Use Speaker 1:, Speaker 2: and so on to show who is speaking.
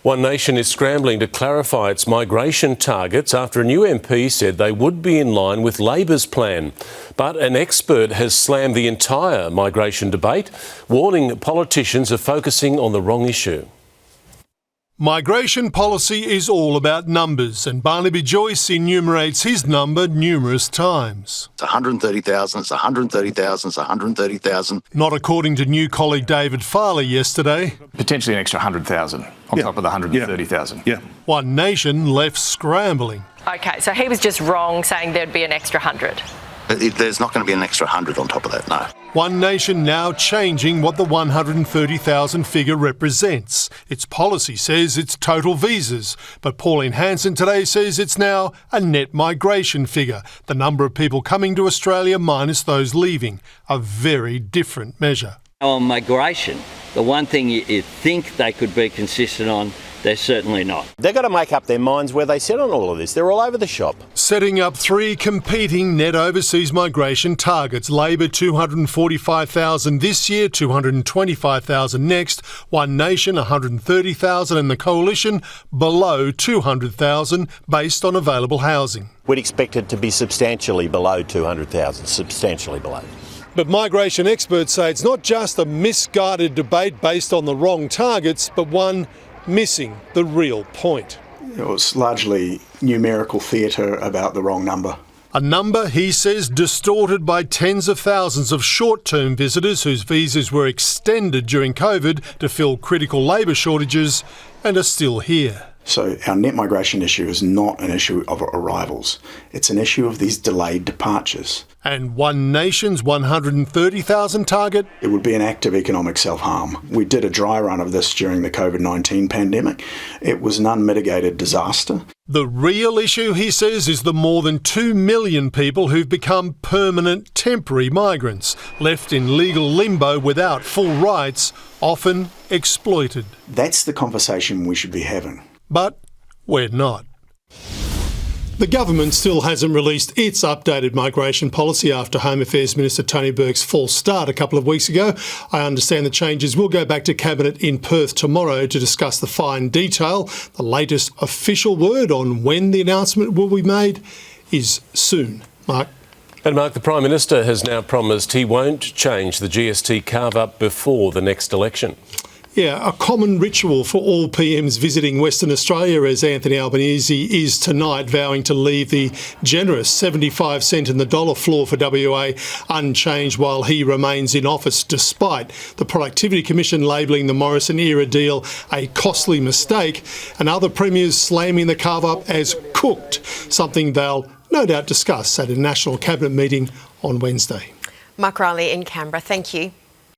Speaker 1: One Nation is scrambling to clarify its migration targets after a new MP said they would be in line with Labor's plan. But an expert has slammed the entire migration debate, warning politicians are focusing on the wrong issue.
Speaker 2: Migration policy is all about numbers, and Barnaby Joyce enumerates his number numerous times.
Speaker 3: It's 130,000, it's 130,000, it's 130,000.
Speaker 2: Not according to new colleague David Farley yesterday.
Speaker 4: Potentially an extra 100,000 on top of the 130,000.
Speaker 5: Yeah.
Speaker 2: One Nation left scrambling.
Speaker 6: OK, so he was just wrong saying there'd be an extra 100.
Speaker 3: There's not going to be an extra 100 on top of that, no.
Speaker 2: One Nation now changing what the 130,000 figure represents. Its policy says it's total visas, but Pauline Hanson today says it's now a net migration figure, the number of people coming to Australia minus those leaving, a very different measure.
Speaker 7: On migration, the one thing you think they could be consistent on, they're certainly not.
Speaker 8: They've got to make up their minds where they sit on all of this. They're all over the shop.
Speaker 2: Setting up three competing net overseas migration targets. Labor 245,000 this year, 225,000 next. One Nation 130,000 and the Coalition below 200,000 based on available housing.
Speaker 8: We'd expect it to be substantially below 200,000, substantially below.
Speaker 2: But migration experts say it's not just a misguided debate based on the wrong targets, but one missing the real point.
Speaker 5: It was largely numerical theatre about the wrong number.
Speaker 2: A number, he says, distorted by tens of thousands of short-term visitors whose visas were extended during COVID to fill critical labour shortages and are still here.
Speaker 5: So our net migration issue is not an issue of arrivals. It's an issue of these delayed departures.
Speaker 2: And One Nation's 130,000 target?
Speaker 5: It would be an act of economic self-harm. We did a dry run of this during the COVID-19 pandemic. It was an unmitigated disaster.
Speaker 2: The real issue, he says, is the more than 2 million people who've become permanent temporary migrants, left in legal limbo without full rights, often exploited.
Speaker 5: That's the conversation we should be having.
Speaker 2: But we're not. The government still hasn't released its updated migration policy after Home Affairs Minister Tony Burke's false start a couple of weeks ago. I understand the changes will go back to Cabinet in Perth tomorrow to discuss the fine detail. The latest official word on when the announcement will be made is soon. Mark.
Speaker 1: And Mark, the Prime Minister has now promised he won't change the GST carve-up before the next election.
Speaker 2: Yeah, a common ritual for all PMs visiting Western Australia, as Anthony Albanese is tonight, vowing to leave the generous 75 cent in the dollar floor for WA unchanged while he remains in office, despite the Productivity Commission labelling the Morrison-era deal a costly mistake and other premiers slamming the carve-up as cooked, something they'll no doubt discuss at a National Cabinet meeting on Wednesday.
Speaker 9: Mark Riley in Canberra, thank you.